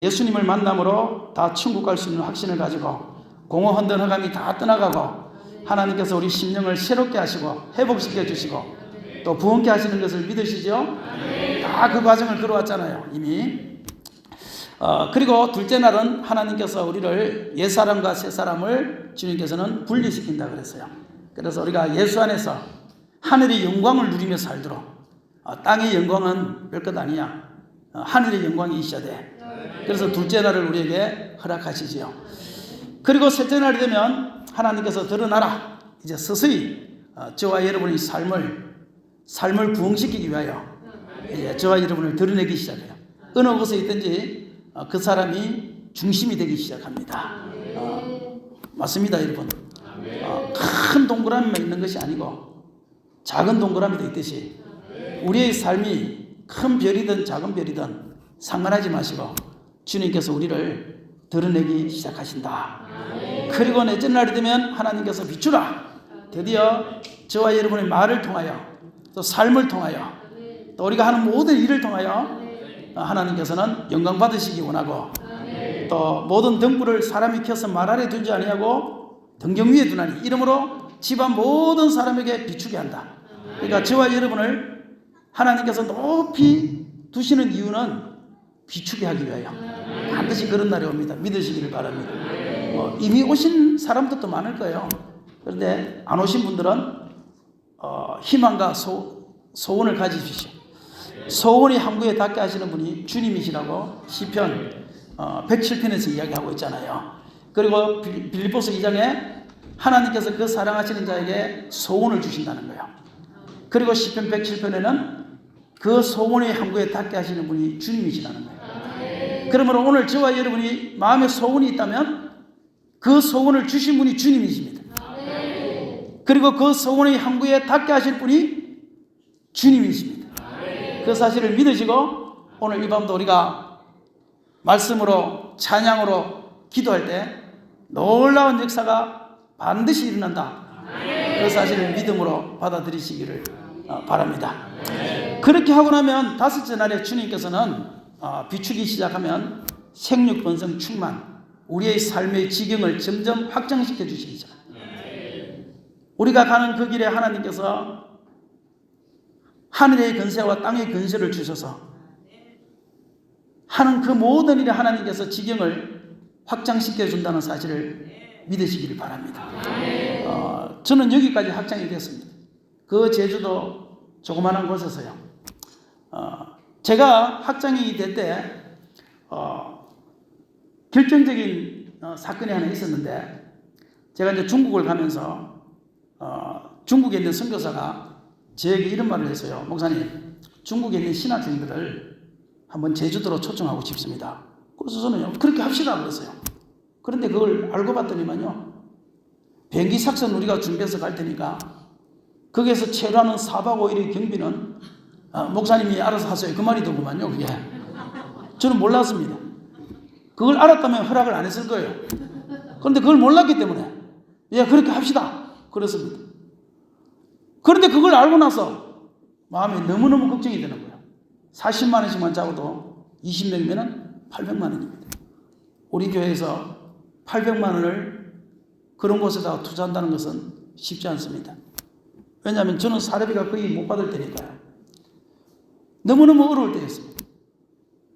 예수님을 만남으로 다 천국 갈 수 있는 확신을 가지고 공허 혼돈 흑암이 다 떠나가고 하나님께서 우리 심령을 새롭게 하시고 회복시켜 주시고 또 부흥케 하시는 것을 믿으시죠? 다 그 과정을 걸어왔잖아요, 이미. 그리고 둘째 날은 하나님께서 우리를 옛사람과 새사람을 주님께서는 분리시킨다 그랬어요. 그래서 우리가 예수 안에서 하늘의 영광을 누리며 살도록, 땅의 영광은 별것 아니야. 하늘의 영광이 있어야 돼. 그래서 둘째 날을 우리에게 허락하시지요. 그리고 셋째 날이 되면 하나님께서 드러나라. 이제 서서히 저와 여러분의 삶을 부흥시키기 위하여 이제 저와 여러분을 드러내기 시작해요. 어느 곳에 있든지 그 사람이 중심이 되기 시작합니다. 맞습니다, 여러분. 큰 동그라미만 있는 것이 아니고 작은 동그라미도 있듯이 우리의 삶이 큰 별이든 작은 별이든 상관하지 마시고 주님께서 우리를 드러내기 시작하신다. 그리고 넷째 날이 되면 하나님께서 비추라. 드디어 저와 여러분의 말을 통하여 또 삶을 통하여 또 우리가 하는 모든 일을 통하여 하나님께서는 영광 받으시기 원하고 또 모든 등불을 사람이 켜서 말 아래 두지 아니하고 등경 위에 두나니 이러므로 집안 모든 사람에게 비추게 한다. 그러니까 저와 여러분을 하나님께서 높이 두시는 이유는 비추게 하기 위하여 반드시 그런 날이 옵니다. 믿으시기를 바랍니다. 이미 오신 사람들도 많을 거예요. 그런데 안 오신 분들은 희망과 소원을 가지십시오. 소원이 항구에 닿게 하시는 분이 주님이시라고 시편 107편에서 이야기하고 있잖아요. 그리고 빌립보서 2장에 하나님께서 그 사랑하시는 자에게 소원을 주신다는 거예요. 그리고 시편 107편에는 그 소원의 항구에 닿게 하시는 분이 주님이시라는 거예요. 그러므로 오늘 저와 여러분이 마음에 소원이 있다면 그 소원을 주신 분이 주님이십니다. 그리고 그 소원의 항구에 닿게 하실 분이 주님이십니다. 그 사실을 믿으시고 오늘 이 밤도 우리가 말씀으로 찬양으로 기도할 때 놀라운 역사가 반드시 일어난다. 그 사실을 믿음으로 받아들이시기를 바랍니다. 그렇게 하고 나면 다섯째 날에 주님께서는 비추기 시작하면 생육번성 충만 우리의 삶의 지경을 점점 확장시켜 주시죠. 우리가 가는 그 길에 하나님께서 하늘의 근세와 땅의 근세를 주셔서 하는 그 모든 일에 하나님께서 지경을 확장시켜 준다는 사실을 믿으시기를 바랍니다. 저는 여기까지 확장이 됐습니다. 그 제주도 조그마한 곳에서요. 제가 확장이 될 때 결정적인 사건이 하나 있었는데 제가 이제 중국을 가면서 중국에 있는 선교사가 저에게 이런 말을 했어요. 목사님, 중국에 있는 신학생들을 한번 제주도로 초청하고 싶습니다. 그래서 저는요, 그렇게 합시다 그랬어요. 그런데 그걸 알고 봤더니만요, 비행기 삭선 우리가 준비해서 갈 테니까 거기에서 체류하는 4박 5일의 경비는 목사님이 알아서 하세요. 그 말이더구만요, 그게. 저는 몰랐습니다. 그걸 알았다면 허락을 안 했을 거예요. 그런데 그걸 몰랐기 때문에, 예, 그렇게 합시다. 그렇습니다. 그런데 그걸 알고 나서 마음이 너무너무 걱정이 되는 거예요. 40만 원씩만 잡아도 20명이면 800만 원입니다. 우리 교회에서 800만 원을 그런 곳에다가 투자한다는 것은 쉽지 않습니다. 왜냐하면 저는 사례비가 거의 못 받을 테니까요. 너무너무 어려울 때였습니다.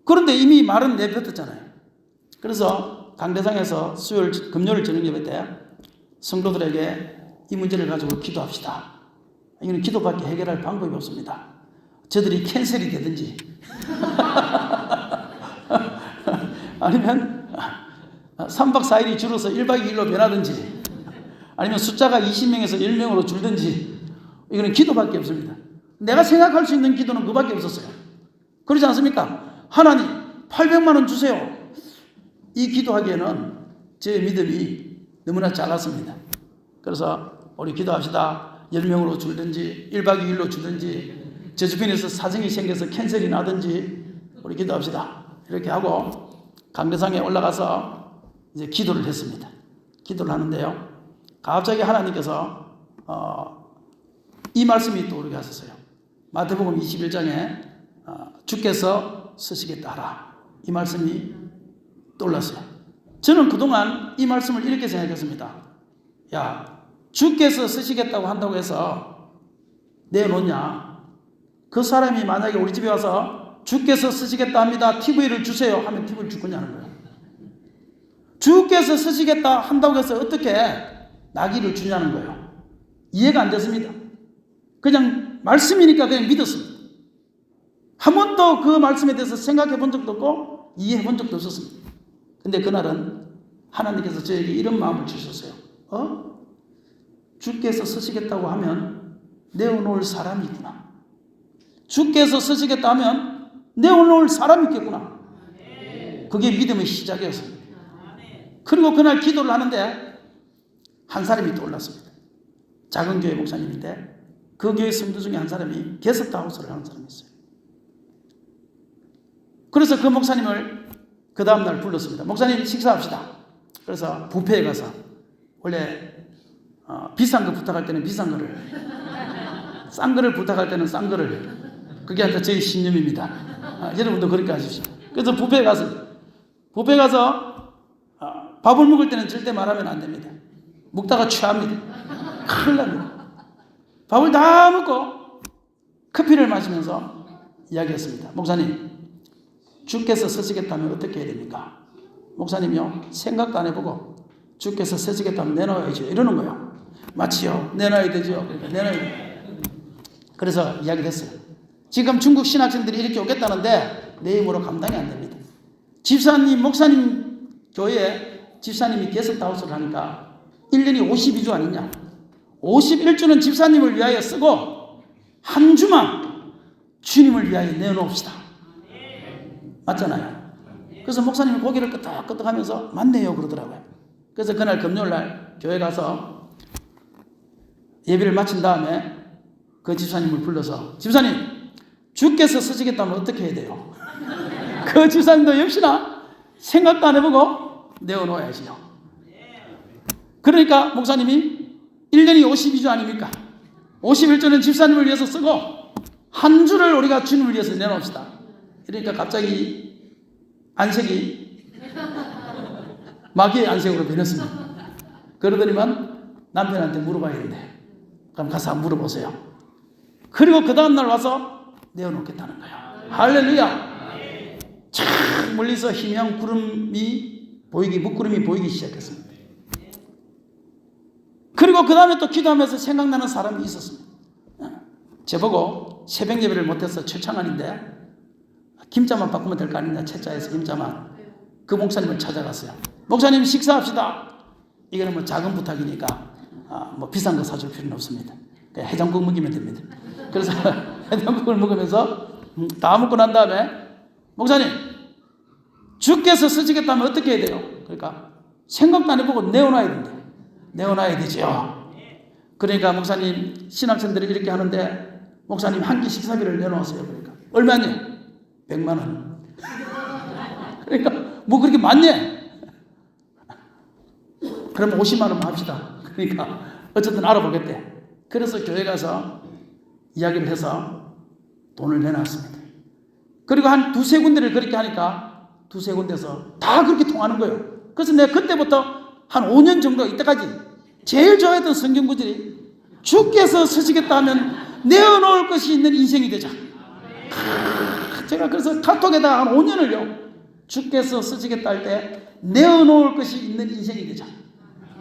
그런데 이미 말은 내뱉었잖아요. 그래서 강대상에서 금요일 저녁 예배 때 성도들에게 이 문제를 가지고 기도합시다. 이거는 기도밖에 해결할 방법이 없습니다. 저들이 캔슬이 되든지 아니면 3박 4일이 줄어서 1박 2일로 변하든지 아니면 숫자가 20명에서 10명으로 줄든지 이거는 기도밖에 없습니다. 내가 생각할 수 있는 기도는 그밖에 없었어요. 그렇지 않습니까? 하나님 800만 원 주세요. 이 기도하기에는 제 믿음이 너무나 작았습니다. 그래서 우리 기도합시다. 10명으로 줄든지 1박 2일로 줄든지 제주편에서 사정이 생겨서 캔슬이 나든지 우리 기도합시다. 이렇게 하고 강대상에 올라가서 이제 기도를 했습니다. 기도를 하는데요. 갑자기 하나님께서 이 말씀이 떠오르게 하셨어요. 마태복음 21장에 주께서 쓰시겠다 하라. 이 말씀이 떠올랐어요. 저는 그동안 이 말씀을 이렇게 생각했습니다. 야, 주께서 쓰시겠다고 한다고 해서 내놓냐? 그 사람이 만약에 우리 집에 와서 주께서 쓰시겠다 합니다. TV를 주세요 하면 TV를 줄 거냐는 거예요. 주께서 쓰시겠다 한다고 해서 어떻게 나귀를 주냐는 거예요. 이해가 안 됐습니다. 그냥 말씀이니까 그냥 믿었습니다. 한 번도 그 말씀에 대해서 생각해 본 적도 없고 이해해 본 적도 없었습니다. 근데 그날은 하나님께서 저에게 이런 마음을 주셨어요. 주께서 쓰시겠다고 하면 내어놓을 사람이 있구나. 주께서 쓰시겠다 하면 내어놓을 사람이 있겠구나. 그게 믿음의 시작이었습니다. 그리고 그날 기도를 하는데 한 사람이 떠올랐습니다. 작은 교회 목사님인데 그 교회 성도 중에 한 사람이 게스트하우스를 하는 사람이었어요. 그래서 그 목사님을 그 다음날 불렀습니다. 목사님 식사합시다. 그래서 뷔페에 가서 원래 비싼 거 부탁할 때는 비싼 거를, 싼 거를 부탁할 때는 싼 거를, 그게 아니라 저희 신념입니다. 여러분도 그렇게 하십시오. 그래서 뷔페에 가서 밥을 먹을 때는 절대 말하면 안 됩니다. 먹다가 취합니다. 큰일 납니다. 밥을 다 먹고 커피를 마시면서 이야기했습니다. 목사님, 주께서 쓰시겠다면 어떻게 해야 됩니까? 목사님이요, 생각도 안 해보고 주께서 쓰시겠다면 내놔야죠 이러는 거예요. 마치요, 내놔야 되죠. 그러니까 내놔야 돼요. 그래서 이야기를 했어요. 지금 중국 신학생들이 이렇게 오겠다는데 내 힘으로 감당이 안 됩니다. 집사님, 목사님 교회에 집사님이 게스트하우스를 하니까 1년이 52주 아니냐. 51주는 집사님을 위하여 쓰고 한 주만 주님을 위하여 내놓읍시다. 맞잖아요. 그래서 목사님이 고개를 끄덕끄덕 하면서 맞네요 그러더라고요. 그래서 그날 금요일날 교회 가서 예배를 마친 다음에 그 집사님을 불러서 집사님, 주께서 쓰시겠다면 어떻게 해야 돼요? 그 집사님도 역시나 생각도 안 해보고 내어놓아야지요. 그러니까 목사님이 1년이 52주 아닙니까? 51주는 집사님을 위해서 쓰고 한 주를 우리가 주님을 위해서 내놓읍시다. 그러니까 갑자기 안색이 마귀의 안색으로 변했습니다. 그러더니만 남편한테 물어봐야 되는데 그럼 가서 한번 물어보세요. 그리고 그 다음날 와서 내어놓겠다는 거예요. 할렐루야. 참 멀리서 희미한 구름이 보이기, 먹구름이 보이기 시작했습니다. 그리고 그 다음에 또 기도하면서 생각나는 사람이 있었습니다. 저보고 새벽 예배를 못해서 철창안인데 김자만 바꾸면 될 거 아니냐. 채자에서 김자만. 그 목사님을 찾아갔어요. 목사님 식사합시다. 이거는 뭐 작은 부탁이니까 뭐 비싼 거 사줄 필요는 없습니다. 그냥 해장국 먹이면 됩니다. 그래서 해장국을 먹으면서 다 먹고 난 다음에 목사님, 주께서 쓰시겠다면 어떻게 해야 돼요? 그러니까 생각도 안 해보고 내어놔야 된다. 내어놔야 되죠. 그러니까 목사님, 신학생들이 이렇게 하는데 목사님 한 끼 식사비를 내놓으세요. 그러니까 얼마냐? 100만 원. 그러니까 뭐 그렇게 많냐? 그러면 50만 원만 합시다. 그러니까 어쨌든 알아보겠대. 그래서 교회 가서 이야기를 해서 돈을 내놨습니다. 그리고 한 두세 군데를 그렇게 하니까 두세 군데서 다 그렇게 통하는 거예요. 그래서 내가 그때부터 한 5년 정도 이때까지 제일 좋아했던 성경 구절이 주께서 쓰시겠다 하면 내어놓을 것이 있는 인생이 되자. 제가 그래서 카톡에다 한 5년을요. 주께서 쓰시겠다 할 때 내어놓을 것이 있는 인생이 되자.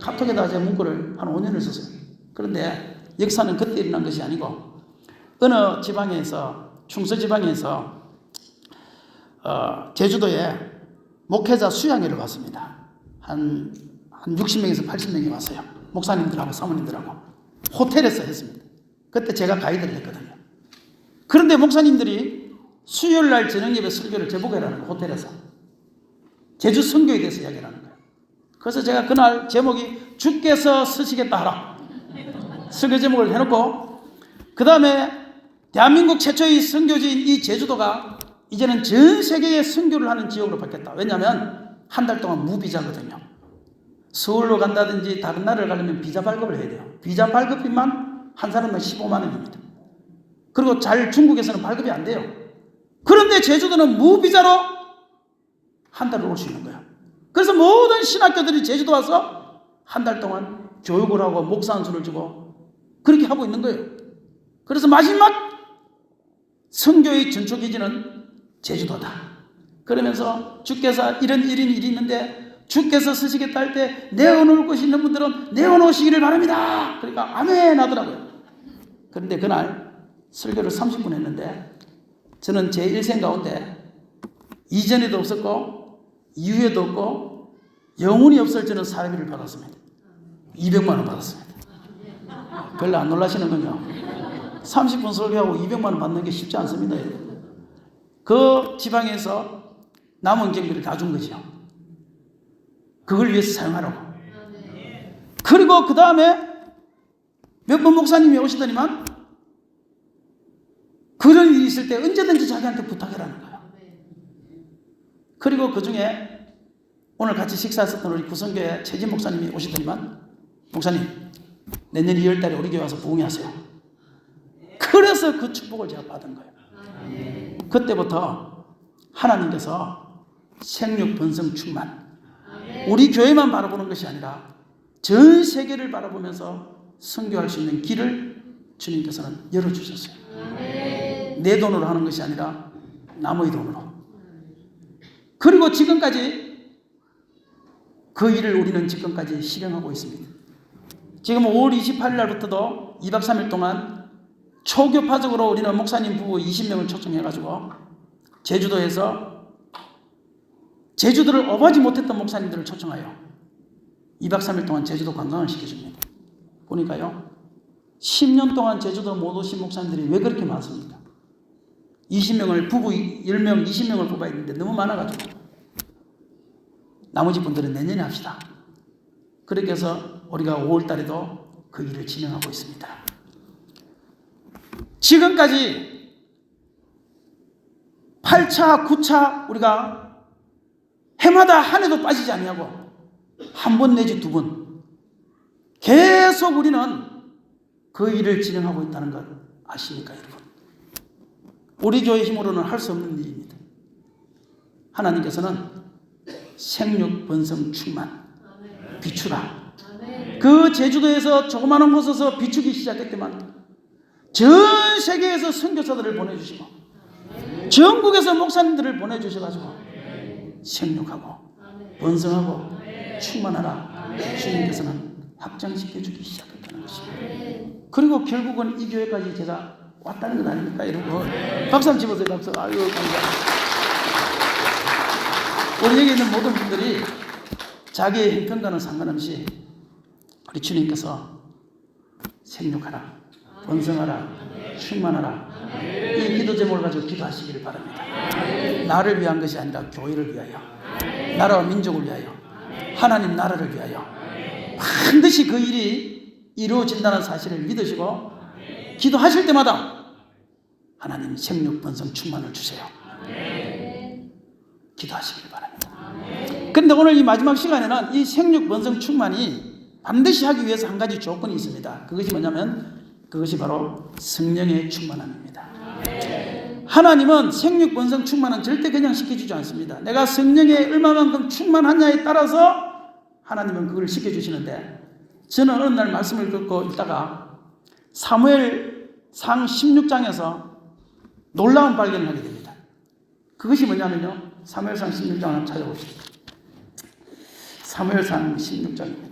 카톡에다 제 문구를 한 5년을 썼어요. 그런데 역사는 그때 일어난 것이 아니고 어느 지방에서, 충서 지방에서 제주도에 목회자 수양회를 갔습니다. 한 60명에서 80명이 왔어요. 목사님들하고 사모님들하고 호텔에서 했습니다. 그때 제가 가이드를 했거든요. 그런데 목사님들이 수요일날 저녁 예배 설교를 제보고 해라는 거예요. 호텔에서. 제주 선교에 대해서 이야기를 하는 거예요. 그래서 제가 그날 제목이 주께서 쓰시겠다 하라. 설교 제목을 해놓고 그 다음에 대한민국 최초의 선교지인 이 제주도가 이제는 전 세계에 선교를 하는 지역으로 바뀌었다. 왜냐하면 한 달 동안 무비자거든요. 서울로 간다든지 다른 나라를 가려면 비자 발급을 해야 돼요. 비자 발급비만 한 사람당 15만 원입니다. 그리고 중국에서는 발급이 안 돼요. 그런데 제주도는 무비자로 한 달을 올 수 있는 거예요. 그래서 모든 신학교들이 제주도 와서 한 달 동안 교육을 하고 목사 안수를 주고 그렇게 하고 있는 거예요. 그래서 마지막 선교의 전초기지는 제주도다. 그러면서 주께서 이런 일이 있는데 주께서 쓰시겠다 할 때 내어놓을 곳이 있는 분들은 내어놓으시기를 바랍니다. 그러니까 아멘 하더라고요. 그런데 그날 설교를 30분 했는데 저는 제 일생 가운데 이전에도 없었고 이후에도 없고 영원히 없을 저는 사례비를 받았습니다. 200만 원 받았습니다. 별로 안 놀라시는군요. 30분 설교하고 200만 원 받는 게 쉽지 않습니다. 그 지방에서 남은 경비를 다 준 거죠. 그걸 위해서 사용하라고. 그리고 그 다음에 몇 번 목사님이 오시더니만 그런 일이 있을 때 언제든지 자기한테 부탁해라는 거예요. 그리고 그 중에 오늘 같이 식사했었던 우리 구성교회 최진 목사님이 오시더니만 목사님 내년 2월달에 우리 교회 와서 부흥하세요. 그래서 그 축복을 제가 받은 거예요. 그때부터 하나님께서 생육 번성 충만 우리 교회만 바라보는 것이 아니라 전 세계를 바라보면서 선교할 수 있는 길을 주님께서는 열어주셨어요. 내 돈으로 하는 것이 아니라 남의 돈으로. 그리고 지금까지 그 일을 우리는 지금까지 실행하고 있습니다. 지금 5월 28일 날부터도 2박 3일 동안 초교파적으로 우리는 목사님 부부 20명을 초청해가지고 제주도에서 제주도를 어바지 못했던 목사님들을 초청하여 2박 3일 동안 제주도 관광을 시켜줍니다. 보니까요 10년 동안 제주도 못 오신 목사님들이 왜 그렇게 많습니까? 20명을 부부 10명 20명을 뽑아야 되는데 너무 많아가지고 나머지 분들은 내년에 합시다. 그렇게 해서 우리가 5월 달에도 그 일을 진행하고 있습니다. 지금까지 8차 9차 우리가 해마다 한 해도 빠지지 아니하고 한 번 내지 두 번 계속 우리는 그 일을 진행하고 있다는 걸 아십니까 여러분? 우리 교회 힘으로는 할 수 없는 일입니다. 하나님께서는 생육 번성 충만 비추라. 그 제주도에서 조그마한 곳에서 비추기 시작했지만 전 세계에서 선교사들을 보내주시고 전국에서 목사님들을 보내주셔가지고 생육하고 번성하고 충만하라 주님께서는 확장시켜주기 시작했다는 것입니다. 그리고 결국은 이 교회까지 제가 왔다는 것 아닙니까 여러분? 박수 한번 집어서요. 박수. 아유 감사합니다. 우리 여기 있는 모든 분들이 자기의 형편과는 상관없이 우리 주님께서 생육하라 번성하라 충만하라 이 기도 제목을 가지고 기도하시기를 바랍니다. 나를 위한 것이 아니라 교회를 위하여 나라와 민족을 위하여 하나님 나라를 위하여 반드시 그 일이 이루어진다는 사실을 믿으시고 기도하실 때마다 하나님 생육 번성 충만을 주세요. 기도하시길 바랍니다. 그런데 오늘 이 마지막 시간에는 이 생육 번성 충만이 반드시 하기 위해서 한 가지 조건이 있습니다. 그것이 뭐냐면 그것이 바로 성령의 충만함입니다. 하나님은 생육 번성 충만은 절대 그냥 시켜주지 않습니다. 내가 성령에 얼마만큼 충만하냐에 따라서 하나님은 그걸 시켜주시는데 저는 어느 날 말씀을 듣고 있다가 사무엘상 16장에서 놀라운 발견을 하게 됩니다. 그것이 뭐냐면요 사무엘상 16장을 한번 찾아봅시다. 사무엘상 16장입니다.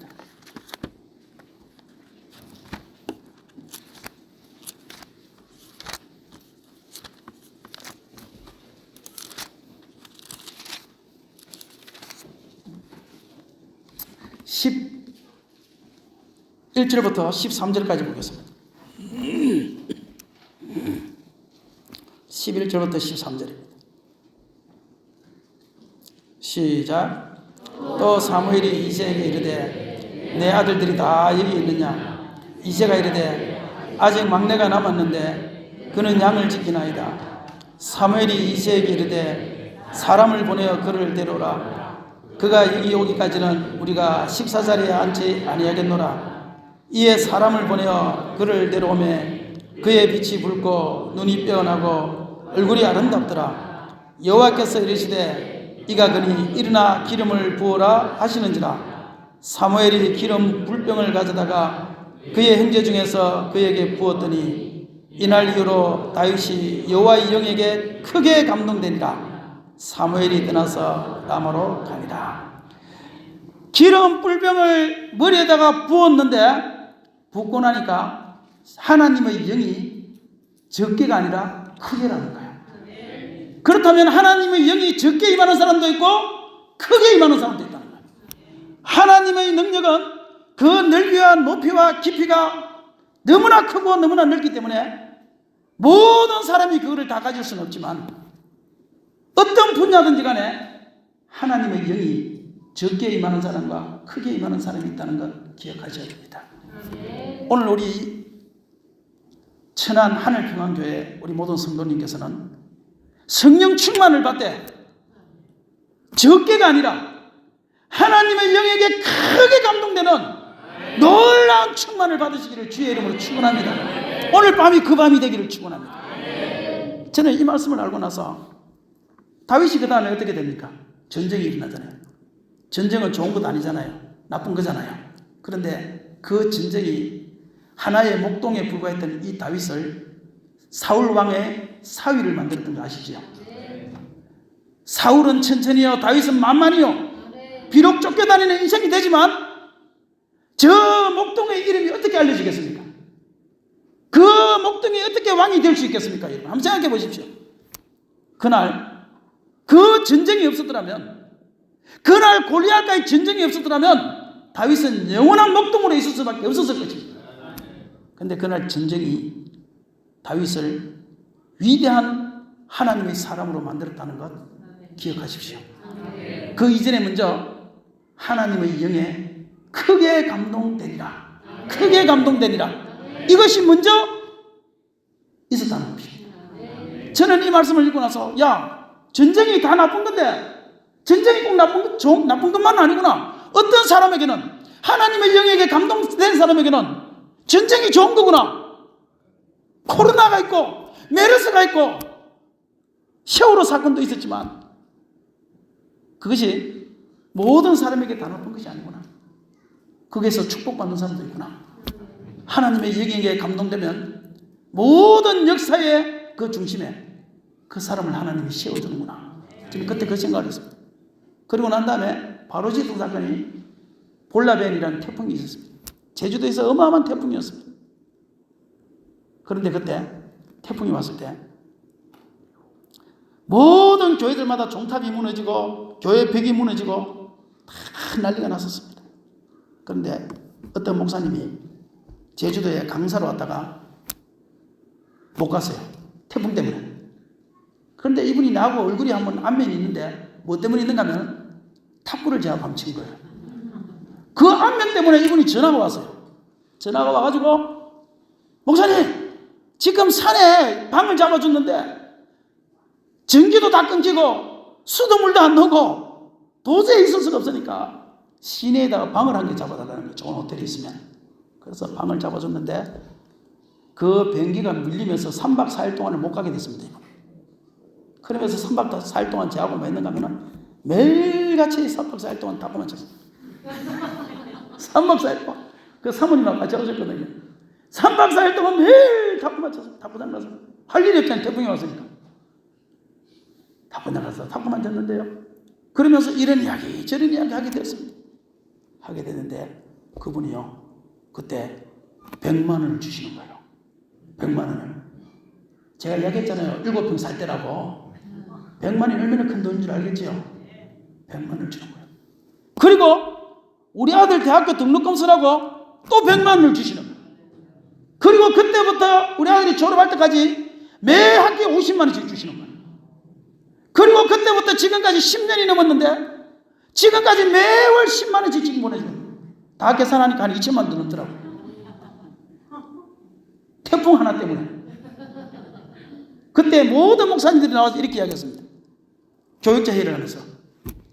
(11절부터) 13절까지 보겠습니다. 11절부터 13절입니다. 시작. 또 사무엘이 이새에게 이르되 내 아들들이 다 여기 있느냐? 이새가 이르되 아직 막내가 남았는데 그는 양을 지키나이다. 사무엘이 이새에게 이르되 사람을 보내어 그를 데려오라. 그가 여기 오기까지는 우리가 식사자리에 앉지 아니하겠노라. 이에 사람을 보내어 그를 데려오매 그의 빛이 붉고 눈이 빼어나고 얼굴이 아름답더라. 여호와께서 이르시되 이가 그니 일어나 기름을 부어라 하시는지라. 사무엘이 기름 불병을 가져다가 그의 형제 중에서 그에게 부었더니 이날 이후로 다윗이 여호와의 영에게 크게 감동되니라. 사무엘이 떠나서 라마로 가니라. 기름 불병을 머리에다가 부었는데 붓고 나니까 하나님의 영이 적게가 아니라 크게라는 거예요. 그렇다면 하나님의 영이 적게 임하는 사람도 있고 크게 임하는 사람도 있다는 거예요. 하나님의 능력은 그 넓이와 높이와 깊이가 너무나 크고 너무나 넓기 때문에 모든 사람이 그거를 다 가질 수는 없지만 어떤 분야든지 간에 하나님의 영이 적게 임하는 사람과 크게 임하는 사람이 있다는 걸 기억하셔야 됩니다. 오늘 우리 천안 하늘평안교회 우리 모든 성도님께서는 성령 충만을 받되 적게가 아니라 하나님의 영에게 크게 감동되는 놀라운 충만을 받으시기를 주의 이름으로 축원합니다. 오늘 밤이 그 밤이 되기를 축원합니다. 저는 이 말씀을 알고 나서 다윗이 그 다음에 어떻게 됩니까? 전쟁이 일어나잖아요. 전쟁은 좋은 것 아니잖아요. 나쁜 거잖아요. 그런데 그 전쟁이 하나의 목동에 불과했던 이 다윗을 사울 왕의 사위를 만들었던 거 아시죠? 사울은 천천히요, 다윗은 만만히요. 비록 쫓겨다니는 인생이 되지만 저 목동의 이름이 어떻게 알려지겠습니까? 그 목동이 어떻게 왕이 될 수 있겠습니까? 여러분 한번 생각해 보십시오. 그날 그 전쟁이 없었더라면, 그날 골리앗과의 전쟁이 없었더라면 다윗은 영원한 목동으로 있을 수밖에 없었을 것입니다. 그런데 그날 전쟁이 다윗을 위대한 하나님의 사람으로 만들었다는 것 기억하십시오. 그 이전에 먼저 하나님의 영에 크게 감동되니라, 크게 감동되니라, 이것이 먼저 있었다는 것입니다. 저는 이 말씀을 읽고 나서 전쟁이 다 나쁜 건데 전쟁이 꼭 나쁜 것만은 아니구나. 어떤 사람에게는, 하나님의 영에게 감동된 사람에게는 전쟁이 좋은 거구나. 코로나가 있고 메르스가 있고 세월호 사건도 있었지만 그것이 모든 사람에게 다 나쁜 것이 아니구나. 거기에서 축복받는 사람도 있구나. 하나님의 영에게 감동되면 모든 역사의 그 중심에 그 사람을 하나님이 세워주는구나. 저는 그때 그 생각을 했습니다. 그리고 난 다음에 바로 지도 사건이 볼라벤이라는 태풍이 있었습니다. 제주도에서 어마어마한 태풍이었습니다. 그런데 그때 태풍이 왔을 때 모든 교회들마다 종탑이 무너지고 교회 벽이 무너지고 다 난리가 났었습니다. 그런데 어떤 목사님이 제주도에 강사로 왔다가 못 갔어요. 태풍 때문에. 그런데 이분이 나하고 얼굴이 한번 안면이 있는데 뭐 때문에 있는가 하면 탁구를 제가 밤친 거예요. 그 안면 때문에 이분이 전화가 왔어요. 전화가 와가지고 목사님 지금 산에 방을 잡아줬는데 전기도 다 끊기고 수도 물도 안 나오고 도저히 있을 수가 없으니까 시내에다가 방을 한 개 잡아달라는 거예요. 좋은 호텔이 있으면. 그래서 방을 잡아줬는데 그 변기가 밀리면서 3박 4일 동안을 못 가게 됐습니다. 그러면서 3박 4일 동안 제하고 뭐 했는가 하면 매일같이 3박 4일 동안 탁구만 쳤어요. 3박 4일 동안. 그 사모님하고 같이 오셨거든요. 3박 4일 동안 매일 탁구만 쳤어요. 탁구장 가서. 할 일이 없잖아요. 태풍이 왔으니까. 탁구장 가서 탁구만 쳤는데요. 그러면서 이런 이야기 저런 이야기 하게 되었습니다. 하게 되는데 그분이요. 그때 100만 원을 주시는 거예요. 100만 원을. 제가 이야기했잖아요. 7평 살 때라고. 100만 원이 얼마나 큰 돈인 줄 알겠지요? 100만 원을 주는 거예요. 그리고 우리 아들 대학교 등록금 쓰라고 또 100만 원을 주시는 거예요. 그리고 그때부터 우리 아들이 졸업할 때까지 매 학기에 50만 원씩 주시는 거예요. 그리고 그때부터 지금까지 10년이 넘었는데 지금까지 매월 10만 원씩 지금 보내줘요. 다 계산하니까 한 2천만 원 넘더라고요. 태풍 하나 때문에. 그때 모든 목사님들이 나와서 이렇게 이야기했습니다. 교육자 회의를 하면서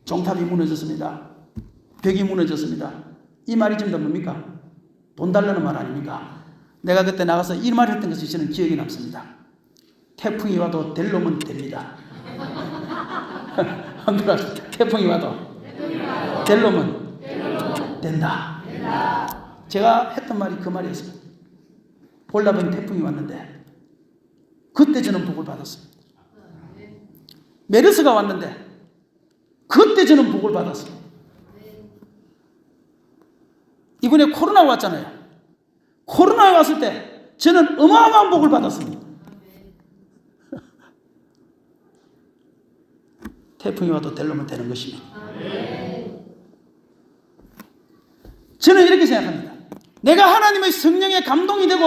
종탑이 무너졌습니다. 벽이 무너졌습니다. 이 말이 전부 뭡니까? 돈 달라는 말 아닙니까? 내가 그때 나가서 이 말 했던 것이 저는 기억에 남습니다. 태풍이 와도 될 놈은 됩니다. 한번 태풍이 와도 될 놈은 된다. 제가 했던 말이 그 말이었습니다. 볼라병 태풍이 왔는데 그때 저는 복을 받았습니다. 메르스가 왔는데 그때 저는 복을 받았습니다. 이번에 코로나 왔잖아요. 코로나 왔을 때 저는 어마어마한 복을 받았습니다. 태풍이 와도 될 놈은 되는 것입니다. 저는 이렇게 생각합니다. 내가 하나님의 성령에 감동이 되고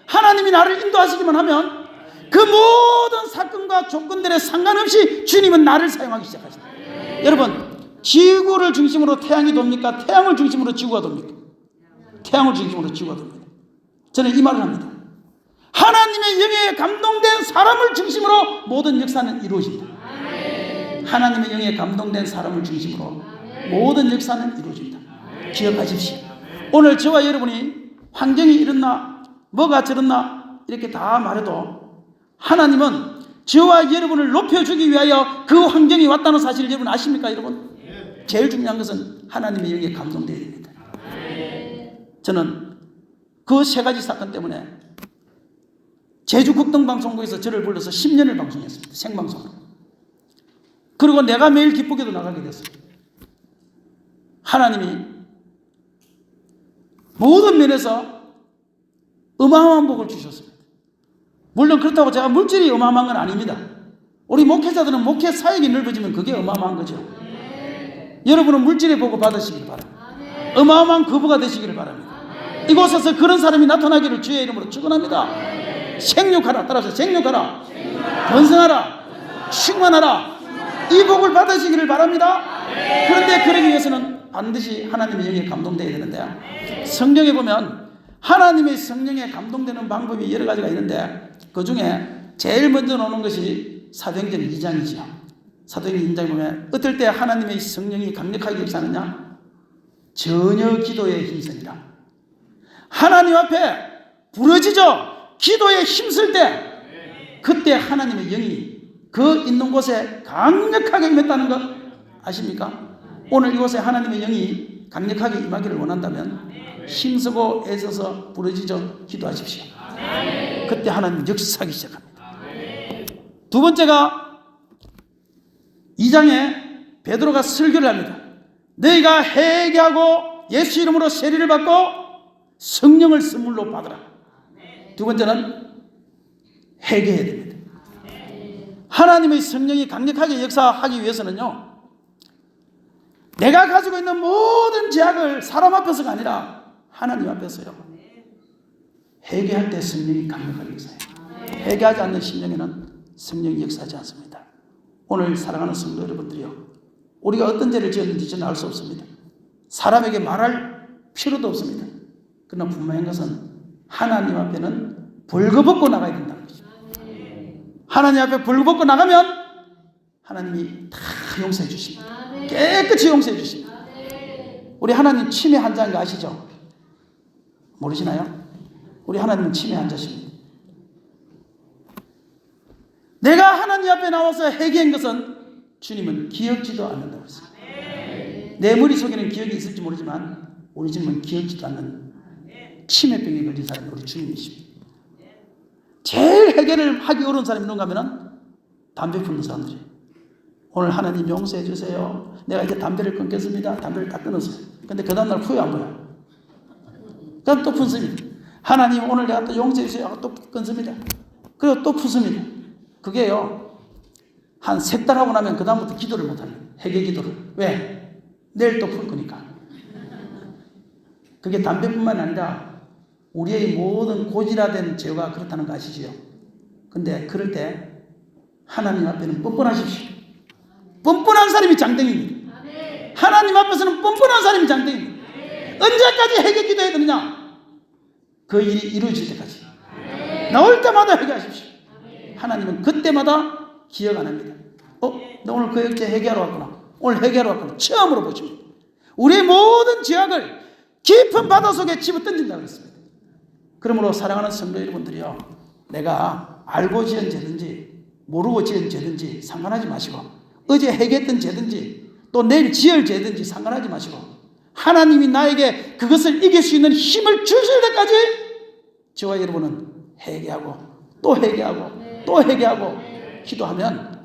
하나님이 나를 인도하시기만 하면 그 모든 사건과 조건들에 상관없이 주님은 나를 사용하기 시작하십니다. 여러분, 지구를 중심으로 태양이 돕니까? 태양을 중심으로 지구가 돕니까? 태양을 중심으로 지구가 돕니다. 저는 이 말을 합니다. 하나님의 영에 감동된 사람을 중심으로 모든 역사는 이루어집니다. 하나님의 영에 감동된 사람을 중심으로 모든 역사는 이루어집니다. 기억하십시오. 오늘 저와 여러분이 환경이 이렇나 뭐가 저렇나 이렇게 다 말해도 하나님은 저와 여러분을 높여주기 위하여 그 환경이 왔다는 사실을 여러분 아십니까? 여러분, 제일 중요한 것은 하나님의 영에 감동되어야 됩니다. 저는 그 세 가지 사건 때문에 제주 국동방송국에서 저를 불러서 10년을 방송했습니다. 생방송으로. 그리고 내가 매일 기쁘게도 나가게 됐습니다. 하나님이 모든 면에서 어마어마한 복을 주셨습니다. 물론 그렇다고 제가 물질이 어마어마한 건 아닙니다. 우리 목회자들은 목회 사역이 넓어지면 그게 어마어마한 거죠. 여러분은 물질의 복을 받으시길 바랍니다. 어마어마한 거부가 되시기를 바랍니다. 이곳에서 그런 사람이 나타나기를 주의 이름으로 축원합니다. 생육하라. 따라서 생육하라. 번성하라. 충만하라. 이 복을 받으시기를 바랍니다. 그런데 그러기 위해서는 반드시 하나님의 영에 감동되어야 되는데, 성경에 보면 하나님의 성령에 감동되는 방법이 여러 가지가 있는데 그 중에 제일 먼저 나오는 것이 사도행전 2장이죠. 사도행전 2장에 보면 어떨 때 하나님의 성령이 강력하게 역사하느냐? 전혀 기도에 힘쓰니라. 하나님 앞에 부러지죠. 기도에 힘쓸 때 그때 하나님의 영이 그 있는 곳에 강력하게 임했다는 것 아십니까? 오늘 이곳에 하나님의 영이 강력하게 임하기를 원한다면 힘쓰고 애써서 부러지죠. 기도하십시오. 그때 하나님 역사하기 시작합니다. 두 번째가 2장에 베드로가 설교를 합니다. 너희가 회개하고 예수 이름으로 세례를 받고 성령을 선물로 받으라. 두 번째는 회개해야 됩니다. 하나님의 성령이 강력하게 역사하기 위해서는요, 내가 가지고 있는 모든 죄악을 사람 앞에서가 아니라 하나님 앞에서요, 회개할 때 성령이 강력하게 역사해요. 회개하지 않는 심령에는 성령이 역사하지 않습니다. 오늘 사랑하는 성도 여러분들이요, 우리가 어떤 죄를 지었는지 저는 알 수 없습니다. 사람에게 말할 필요도 없습니다. 그러나 분명한 것은 하나님 앞에는 벌거벗고 나가야 된다는 거죠. 하나님 앞에 벌거벗고 나가면 하나님이 다 용서해 주십니다. 깨끗이 용서해 주십니다. 우리 하나님 치매 환자인 거 아시죠? 모르시나요? 우리 하나님은 치매 환자십니다. 내가 하나님 앞에 나와서 회개한 것은 주님은 기억지도 않는다고 했습니다. 내 머릿속에는 기억이 있을지 모르지만 우리 주님은 기억지도 않는 치매병에 걸린 사람이 우리 주님이십니다. 제일 해결을 하기 어려운 사람이 누군가 하면 담배 피우는 사람들이에요. 오늘 하나님 용서해 주세요. 내가 이제 담배를 끊겠습니다. 담배를 다 끊었어요. 근데 그 다음날 후회 안 보여요. 그럼 또 푼습니다. 하나님 오늘 내가 또 용서해 주세요 하고 또 끊습니다. 그리고 또 푸습니다. 그게요, 한 3달 하고 나면 그 다음부터 기도를 못합니다. 회개 기도를. 왜? 내일 또 풀 거니까. 그게 담배뿐만 아니라 우리의 모든 고질화된 죄가 그렇다는 거 아시죠? 근데 그럴 때 하나님 앞에는 뻔뻔하십시오. 뻔뻔한 사람이 장땡입니다. 하나님 앞에서는 뻔뻔한 사람이 장땡입니다. 언제까지 회개 기도해야 되느냐? 그 일이 이루어질 때까지. 나올 때마다 회개하십시오. 하나님은 그때마다 기억 안 합니다. 너 오늘 그 역죄 회개하러 왔구나. 오늘 회개하러 왔구나. 처음으로 보십니다. 우리의 모든 죄악을 깊은 바다 속에 집어던진다고 했습니다. 그러므로 사랑하는 성도 여러분들이요, 내가 알고 지은 죄든지 모르고 지은 죄든지 상관하지 마시고 어제 해결했던 죄든지 또 내일 지을 죄든지 상관하지 마시고 하나님이 나에게 그것을 이길 수 있는 힘을 주실 때까지 저와 여러분은 회개하고 또 회개하고 또 회개하고 기도하면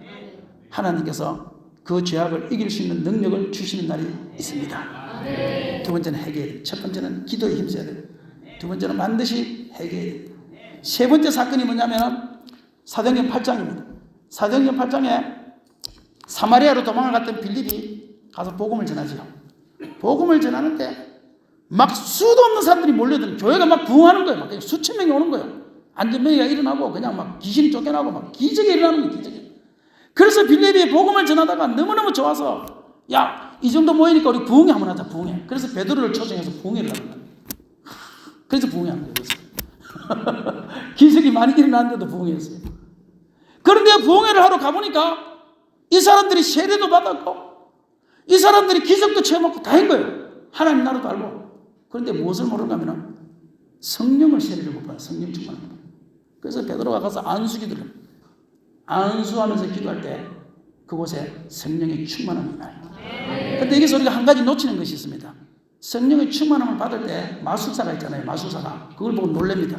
하나님께서 그 죄악을 이길 수 있는 능력을 주시는 날이 있습니다. 두 번째는 회개. 첫 번째는 기도에 힘써야 돼요. 두 번째는 반드시 회개해야 돼요. 세 번째 사건이 뭐냐면 사도행전 8장입니다. 사도행전 8장에 사마리아로 도망을 갔던 빌립이 가서 복음을 전하지요. 복음을 전하는데 막 수도 없는 사람들이 몰려드는 교회가 막 부흥하는 거예요. 막 수천 명이 오는 거예요. 안전병이가 일어나고 그냥 막 귀신이 쫓겨나고 막 기적이 일어나는 거예요. 기적이. 그래서 빌립이 복음을 전하다가 너무너무 좋아서 야, 이 정도 모이니까 우리 부흥회 한번 하자. 부흥회. 그래서 베드로를 초청해서 부흥회를 하는 거예요. 그래서 부흥회 하는 거예요. 기적이 많이 일어났는데도 부흥회였어요. 그런데 부흥회를 하러 가보니까 이 사람들이 세례도 받았고 이 사람들이 기적도 체험하고 다 한 거예요. 하나님 나라도 알고. 그런데 무엇을 모르는가 하면 성령을 세례를 못 받아요. 성령 충만을 못 받아요. 그래서 베드로가 가서 안수기도를 안수하면서 기도할 때 그곳에 성령의 충만함이 나요. 그런데 여기서 우리가 한 가지 놓치는 것이 있습니다. 성령의 충만함을 받을 때 마술사가 있잖아요. 마술사가. 그걸 보고 놀랍니다.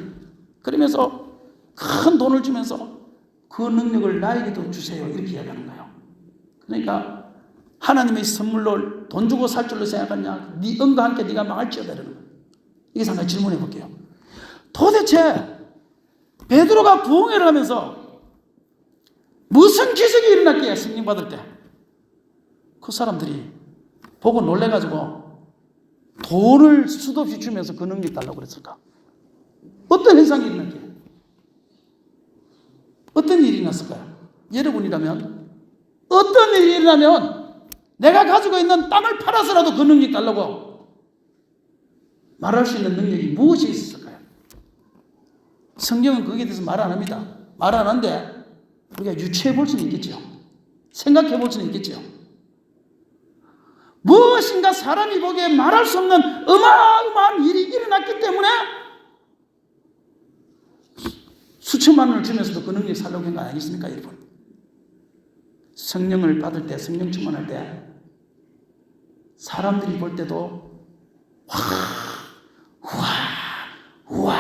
그러면서 큰 돈을 주면서 그 능력을 나에게도 주세요. 이렇게 이야기하는 거예요. 그러니까 하나님의 선물로 돈 주고 살 줄로 생각하냐? 네 은과 함께 네가 망할지어다 이러는 거예요. 여기서 한 가지 질문해 볼게요. 도대체 베드로가 부흥회를 하면서 무슨 기적이 일어났기에 성령 받을 때 그 사람들이 보고 놀래가지고 돈을 수도 없이 주면서 그 능력 달라고 그랬을까? 어떤 현상이 일어났기에? 어떤 일이 일어났을까요? 여러분이라면 어떤 일이 일어나면 내가 가지고 있는 땅을 팔아서라도 그 능력 달라고 말할 수 있는 능력이 무엇이 있을까요? 성경은 거기에 대해서 말 안 합니다. 말 안 하는데 우리가 유추해 볼 수는 있겠죠. 생각해 볼 수는 있겠죠. 무엇인가 사람이 보기에 말할 수 없는 어마어마한 일이 일어났기 때문에 수천만 원을 주면서도 그 능력이 살려고 한 거 아니겠습니까, 여러분? 성령을 받을 때, 성령 충만할 때 사람들이 볼 때도 와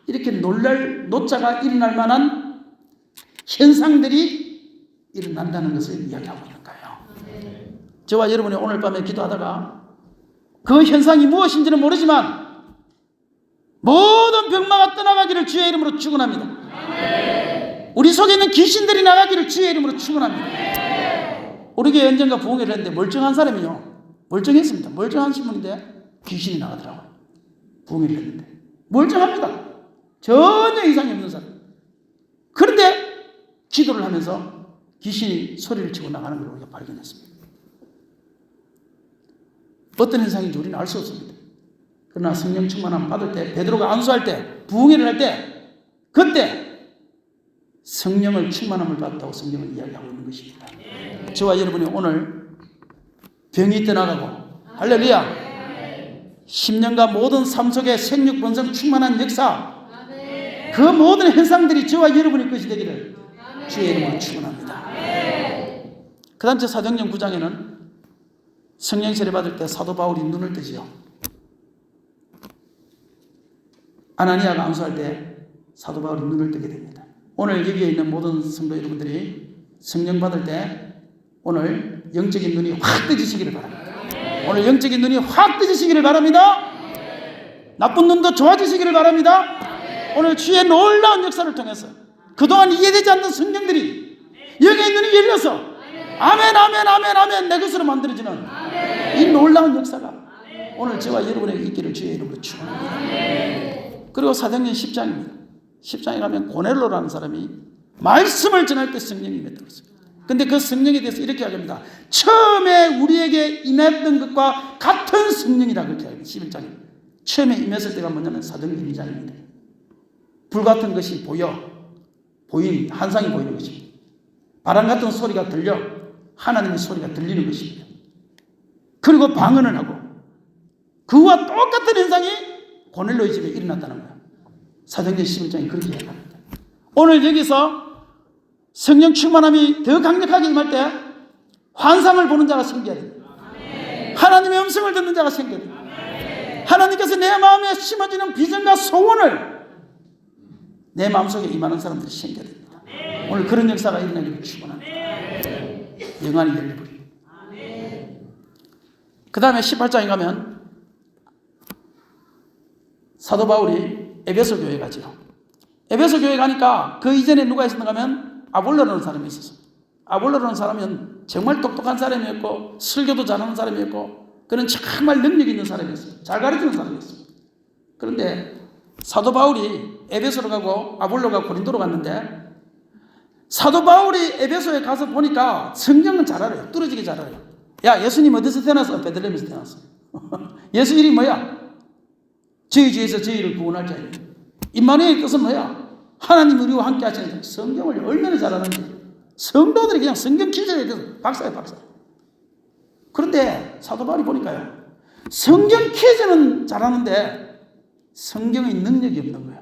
이렇게 놀랄 노자가 일어날 만한 현상들이 일어난다는 것을 이야기하고 있는 거예요. 저와 여러분이 오늘 밤에 기도하다가 그 현상이 무엇인지는 모르지만 모든 병마가 떠나가기를 주의 이름으로 축원합니다. 우리 속에 있는 귀신들이 나가기를 주의 이름으로 축원합니다. 우리 교회 언젠가 부흥회를 했는데 멀쩡한 사람이요. 멀쩡했습니다. 멀쩡한 신분인데 귀신이 나가더라고요. 부흥회를 했는데 멀쩡합니다. 전혀 이상이 없는 사람. 그런데 기도를 하면서 귀신이 소리를 치고 나가는 걸 우리가 발견했습니다. 어떤 현상인지 우리는 알 수 없습니다. 그러나 성령 충만함 받을 때, 베드로가 안수할 때, 부흥회를 할 때, 그때 성령을 충만함을 받았다고 성경은 이야기하고 있는 것입니다. 저와 여러분이 오늘 병이 떠나가고 할렐루야 10년간 모든 삶 속에 생육 번성 충만한 역사 그 모든 현상들이 저와 여러분의 것이 되기를 주의 이름으로 축원합니다. 그 다음 제 사도행전 9장에는 성령 세례 받을 때 사도 바울이 눈을 뜨지요. 아나니아가 안수할 때 사도 바울이 눈을 뜨게 됩니다. 오늘 여기에 있는 모든 성도 여러분들이 성령 받을 때 오늘 영적인 눈이 확 뜨지시기를 바랍니다. 오늘 영적인 눈이 확 뜨지시기를 바랍니다. 나쁜 눈도 좋아지시기를 바랍니다. 오늘 주의 놀라운 역사를 통해서 그동안 이해되지 않는 성령들이 영의 눈이 열려서 아멘 아멘 아멘 아멘 내 것으로 만들어지는 이 놀라운 역사가 오늘 저와 여러분에게 있기를 주의 이름으로 축원합니다. 그리고 사도행전 10장입니다. 10장에 가면 고넬로라는 사람이 말씀을 전할 때 성령이 임했다고 했습니다. 근데 그 성령에 대해서 이렇게 이야기합니다. 처음에 우리에게 임했던 것과 같은 성령이다 그렇게 이야기합니다. 11장에 처음에 임했을 때가 뭐냐면 사도행전 2장입니다. 불같은 것이 보인 환상이 보이는 것입니다. 바람 같은 소리가 들려 하나님의 소리가 들리는 것입니다. 그리고 방언을 하고 그와 똑같은 현상이 고넬로의 집에 일어났다는 거예요. 사도행전 11장이 그렇게 이야기합니다. 오늘 여기서 성령 충만함이 더 강력하게 임할 때 환상을 보는 자가 생겨야 됩니다. 하나님의 음성을 듣는 자가 생겨야 됩니다. 하나님께서 내 마음에 심어지는 비전과 소원을 내 마음속에 임하는 사람들이 생겨야 됩니다. 오늘 그런 역사가 일어나기를 축원합니다. 영안이 열려버립니다. 그 다음에 18장에 가면 사도 바울이 에베소 교회 가지요. 에베소 교회 가니까 그 이전에 누가 있었는가 하면 아볼로라는 사람이 있었어요. 아볼로라는 사람은 정말 똑똑한 사람이었고 설교도 잘하는 사람이었고 그는 정말 능력 있는 사람이었어요. 잘 가르치는 사람이었어요. 그런데 사도 바울이 에베소로 가고 아볼로가 고린도로 갔는데 사도 바울이 에베소에 가서 보니까 성경은 잘 알아요. 뚫어지게 잘 알아요. 야, 예수님 어디서 태어났어? 베들레헴에서 태어났어. 예수 이름이 뭐야? 저희 주에서 저희를 구원할 자예요. 임마누엘의 뜻은 뭐야? 하나님 우리와 함께 하시는 자. 성경을 얼마나 잘 아는지. 성도들이 그냥 성경 기자에 대해서 박사예요, 박사. 그런데 사도 바울이 보니까요. 성경 퀴즈는 잘하는데 성경의 능력이 없는 거예요.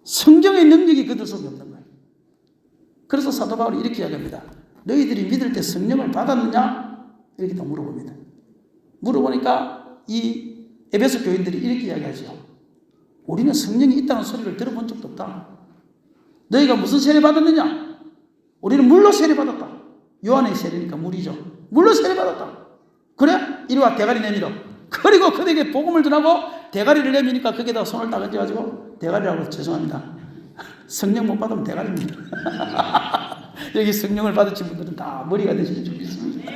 성경의 능력이 그들 속에 없는 거예요. 그래서 사도 바울이 이렇게 이야기합니다. 너희들이 믿을 때 성령을 받았느냐? 이렇게 또 물어봅니다. 물어보니까 이 에베소 교인들이 이렇게 이야기하죠. 우리는 성령이 있다는 소리를 들어본 적도 없다. 너희가 무슨 세례 받았느냐? 우리는 물로 세례 받았다. 요한의 세례니까 물이죠. 물로 세례 받았다. 그래? 이리 와 대가리 내밀어. 그리고 그에게 복음을 전하고 대가리를 내미니까 거기에다 손을 딱 얹어가지고 대가리라고 죄송합니다. 성령 못 받으면 대가리입니다. 여기 성령을 받으신 분들은 다 머리가 되시는 줄 믿습니다.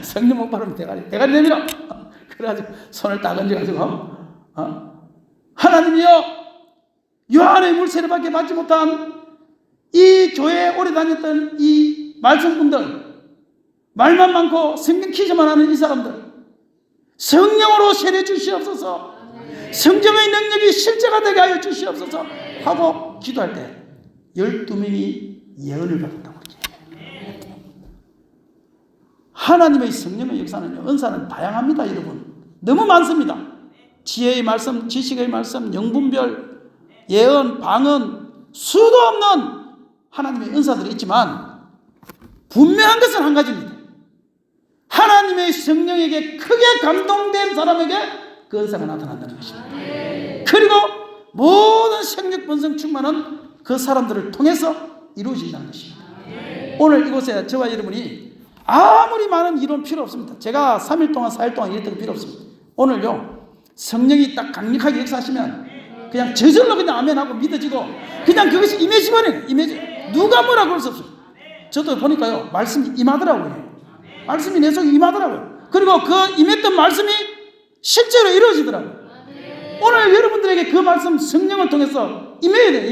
성령 못 받으면 대가리 내밀어. 그래가지고 손을 딱 얹어가지고 하나님이여 요한의 물세례밖에 받지 못한 이 교회에 오래 다녔던 이 말씀분들 말만 많고 성경 퀴즈만 하는 이 사람들 성령으로 세례 주시옵소서. 성경의 능력이 실제가 되게 하여 주시옵소서 하고 기도할 때 12명이 예언을 받았다고 그러죠. 하나님의 성령의 역사는요, 은사는 다양합니다. 여러분 너무 많습니다. 지혜의 말씀, 지식의 말씀, 영분별, 예언, 방언 수도 없는 하나님의 은사들이 있지만 분명한 것은 한 가지입니다. 하나님의 성령에게 크게 감동된 사람에게 그 은사가 나타난다는 것입니다. 그리고 모든 생육 본성 충만은 그 사람들을 통해서 이루어진다는 것입니다. 오늘 이곳에 저와 여러분이 아무리 많은 이론 필요 없습니다. 제가 3일 동안 4일 동안 이랬던 거 필요 없습니다. 오늘요 성령이 딱 강력하게 역사하시면 그냥 저절로 그냥 아멘하고 믿어지고 그냥 그것이 임해지버려요. 누가 뭐라 그럴 수 없어요. 저도 보니까요 말씀이 임하더라고요. 말씀이 내 속에 임하더라고요. 그리고 그 임했던 말씀이 실제로 이루어지더라고요. 오늘 여러분들에게 그 말씀 성령을 통해서 임해야 돼요.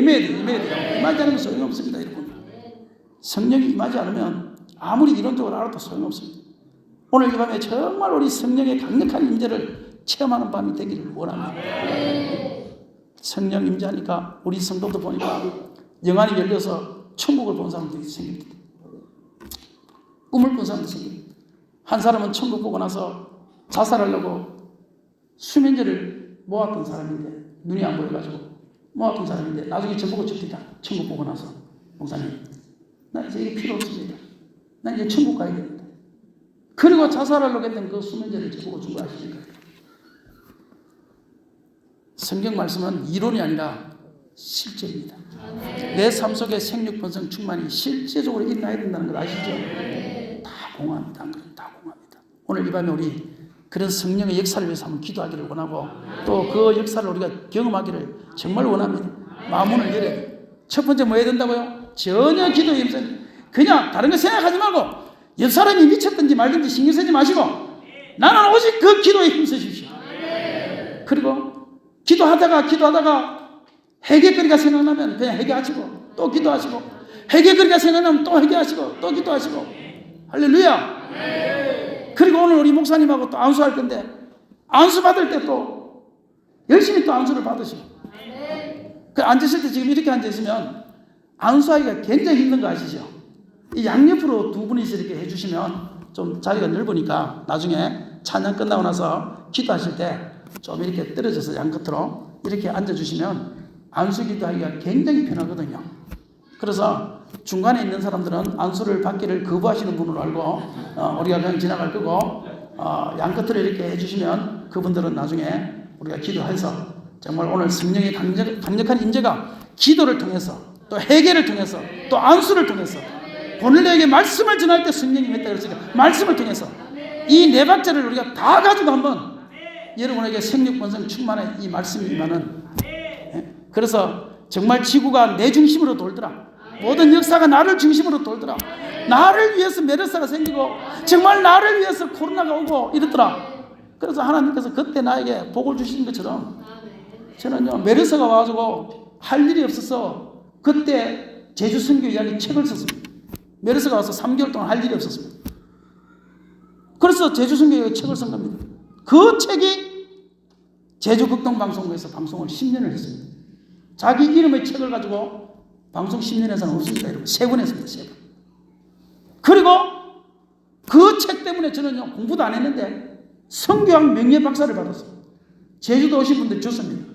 임하지 않으면 소용이 없습니다. 여러분. 성령이 임하지 않으면 아무리 이론적으로 알아도 소용이 없습니다. 오늘 이 밤에 정말 우리 성령의 강력한 임재를 체험하는 밤이 되기를 원합니다. 성령 임재하니까 우리 성도들 보니까 영안이 열려서 천국을 본 사람들이 생깁니다. 꿈을 꾼 사람도 생깁니다. 한 사람은 천국 보고 나서 자살하려고 수면제를 모았던 사람인데 눈이 안 보여가지고 모았던 사람인데 나중에 저보고 죽겠다. 천국 보고 나서 목사님 나 이제 이게 필요 없습니다. 나 이제 천국 가야 됩니다. 그리고 자살하려고 했던 그 수면제를 저보고 준 거 아십니까? 성경 말씀은 이론이 아니라 실제입니다. 내 삶 속에 생육 본성 충만이 실제적으로 일어나야 된다는 걸 아시죠? 다 공허합니다. 다 공허합니다. 오늘 이 밤에 우리 그런 성령의 역사를 위해서 한번 기도하기를 원하고 또 그 역사를 우리가 경험하기를 정말 원합니다. 마음문을 열어야 돼요. 첫 번째 뭐 해야 된다고요? 전혀 기도에 힘쓰 그냥 다른 거 생각하지 말고 옆 사람이 미쳤든지 말든지 신경 쓰지 마시고 나는 오직 그 기도에 힘쓰십시오. 그리고 기도하다가 회개거리가 생각나면 그냥 회개하시고 또 기도하시고 회개거리가 생각나면 또 회개하시고 또 기도하시고 할렐루야. 그리고 오늘 우리 목사님하고 또 안수할 건데 안수 받을 때 또 열심히 또 안수를 받으시고 그 앉으실 때 지금 이렇게 앉아있으면 안수하기가 굉장히 힘든 거 아시죠? 이 양옆으로 두 분이서 이렇게 해주시면 좀 자리가 넓으니까 나중에 찬양 끝나고 나서 기도하실 때 좀 이렇게 떨어져서 양끝으로 이렇게 앉아주시면 안수 기도하기가 굉장히 편하거든요. 그래서 중간에 있는 사람들은 안수를 받기를 거부하시는 분으로 알고 우리가 그냥 지나갈 거고, 양끝으로 이렇게 해주시면 그분들은 나중에 우리가 기도해서 정말 오늘 성령의 강력한 임재가 기도를 통해서 또 회개를 통해서 또 안수를 통해서 고넬료에게 말씀을 전할 때 성령이 임했다 그랬으니까 말씀을 통해서 이 네 박자를 우리가 다 가지고 한번 여러분에게 생육번성 충만의 이 말씀이 임하는, 그래서 정말 지구가 내 중심으로 돌더라. 모든 역사가 나를 중심으로 돌더라. 나를 위해서 메르스가 생기고 정말 나를 위해서 코로나가 오고 이랬더라. 그래서 하나님께서 그때 나에게 복을 주신 것처럼 저는요, 메르스가 와가지고 할 일이 없어서 그때 제주 선교 이야기 책을 썼습니다. 메르스가 와서 3개월 동안 할 일이 없었습니다. 그래서 제주 선교 이야기 책을 쓴 겁니다. 그 책이 제주 극동방송국에서 방송을 10년을 했습니다. 자기 이름의 책을 가지고 방송 10년에서는 없습니다. 여러분. 3번 했습니다. 3번. 그리고 그 책 때문에 저는요, 공부도 안 했는데 성교학 명예 박사를 받았어요. 제주도 오신 분들 줬습니다.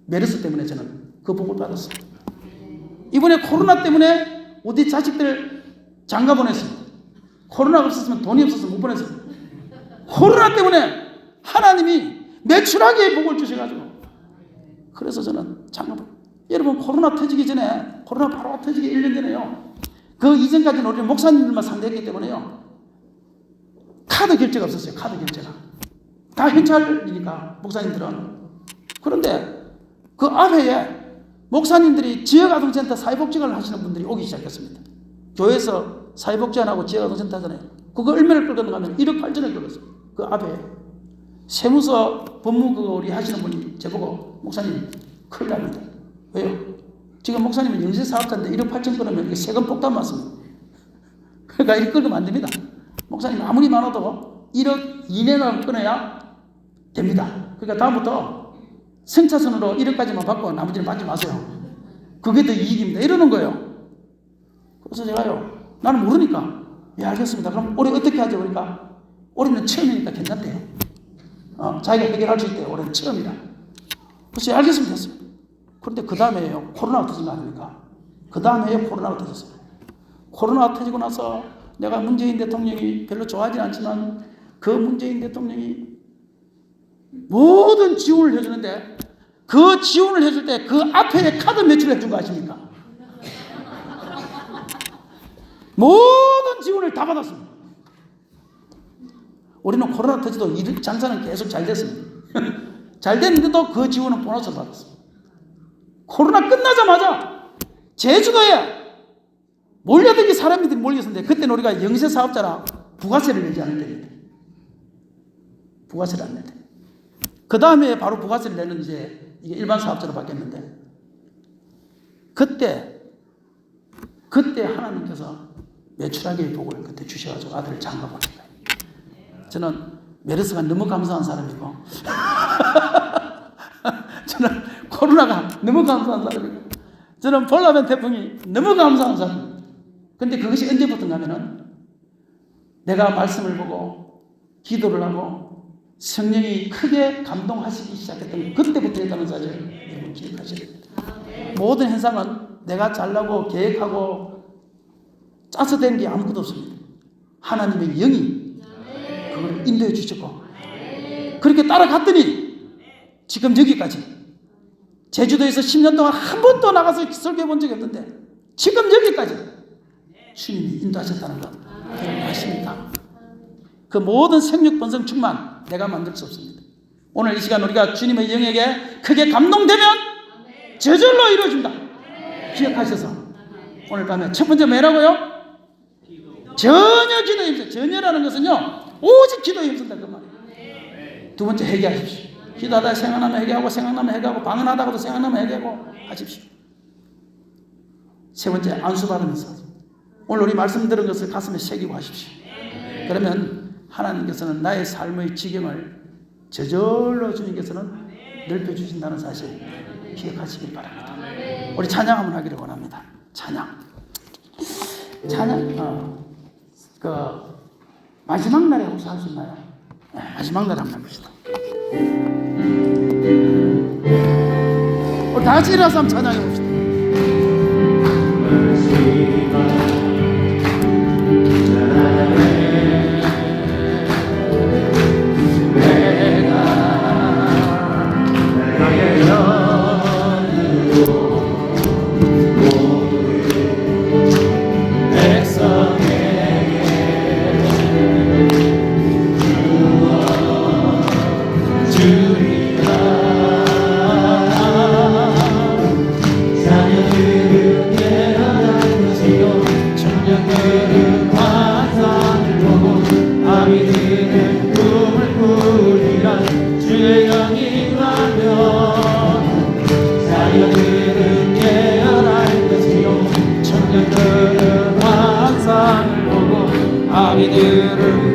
메르스 때문에 저는 그 복을 받았어요. 이번에 코로나 때문에 우리 자식들 장가 보냈습니다. 코로나가 없었으면 돈이 없어서 못 보냈어요. 코로나 때문에 하나님이 매출하게 복을 주셔가지고, 그래서 저는 장가 보냈어요. 여러분, 코로나 터지기 전에, 코로나 바로 터지기 1년 전에요, 그 이전까지는 우리는 목사님들만 상대했기 때문에요, 카드 결제가 없었어요. 카드 결제가 다 현찰이니까 목사님들은. 그런데 그 앞에 목사님들이 지역아동센터 사회복지관을 하시는 분들이 오기 시작했습니다. 교회에서 사회복지관하고 지역아동센터 하잖아요. 그거 얼마를 끌고 가면 1억 8천을 끌었어요. 그 앞에 세무서 법무 우리 하시는 분이 저보고, 목사님 큰일 납니다. 왜요? 지금 목사님은 영세 사업자인데 1억 8천 끌으면 이렇게 세금 폭탄 맞습니다. 그러니까 이렇게 끌면 안 됩니다. 목사님 아무리 많아도 1억 이내는 끊어야 됩니다. 그러니까 다음부터 승차선으로 1억까지만 받고 나머지는 받지 마세요. 그게 더 이익입니다. 이러는 거예요. 그래서 제가요, 나는 모르니까, 예, 알겠습니다. 그럼 올해 어떻게 하죠? 그러니까 올해는 처음이니까 괜찮대요. 자기가 해결할 수 있대요. 올해는 처음이라. 그래서 예, 알겠습니다 했어요. 그런데 그 다음에요, 코로나가 터진 거 아닙니까? 그 다음에 코로나가 터졌어요. 코로나가 터지고 나서 내가 문재인 대통령이 별로 좋아하진 않지만 그 문재인 대통령이 모든 지원을 해주는데, 그 지원을 해줄 때 그 앞에 카드 매출을 해준 거 아십니까? 모든 지원을 다 받았습니다. 우리는 코로나 터지도 장사는 계속 잘 됐습니다. 잘 됐는데도 그 지원은 보너스를 받았습니다. 코로나 끝나자마자 제주도에 몰려들기 사람들이 몰렸었는데, 그때는 우리가 영세 사업자라 부가세를 내지 않을 때입니다. 부가세를 안 낼 때. 그 다음에 바로 부가세를 내는 이제 이게 일반 사업자로 바뀌었는데, 그때 하나님께서 매출하게 복을 그때 주셔가지고 아들을 장가 보낸 거예요. 저는 메르스가 너무 감사한 사람이고, 저는 코로나가 너무 감사한 사람이고, 저는 볼라벤 태풍이 너무 감사한 사람입니다. 근데 그것이 언제부터 가면은 내가 말씀을 보고 기도를 하고 성령이 크게 감동하시기 시작했던 그때부터였다는 사실을 여러분 기억하셔야 됩니다. 모든 현상은 내가 잘나고 계획하고 짜서 된 게 아무것도 없습니다. 하나님의 영이 그걸 인도해 주셨고, 그렇게 따라갔더니 지금 여기까지, 제주도에서 10년 동안 한 번도 나가서 설교해 본 적이 없는데 지금 여기까지 주님이 인도하셨다는 것 아십니까? 그 모든 생육 번성 충만 내가 만들 수 없습니다. 오늘 이 시간 우리가 주님의 영에게 크게 감동되면 저절로 이루어진다. 기억하셔서 오늘 밤에 첫 번째 뭐라고요? 전혀 기도에 힘써. 전혀라는 것은요, 오직 기도에 힘쓴다 그 말이에요. 두 번째, 회개하십시오. 기도하다 생각나면 회개하고, 생각나면 회개하고, 방언하다가도 생각나면 회개하고 하십시오. 세 번째, 안수받으면서 오늘 우리 말씀 들은 것을 가슴에 새기고 하십시오. 그러면 하나님께서는 나의 삶의 지경을 저절로 주님께서는 넓혀주신다는 사실 기억하시길 바랍니다. 우리 찬양 한번 하기를 원합니다. 찬양, 마지막 날에 혹시 할 수 있나요? 네, 마지막 날에 한번 해봅시다. 우리 다 같이 일어나서 한번 찬양해 봅시다. 자녀들은 깨어날 것이요 청년들은 환상을 보고 아비들은 꿈을 꾸리라 주의 영이 임하면 자녀들은 깨어날 것이요 청년들은 환상을 보고 아비들은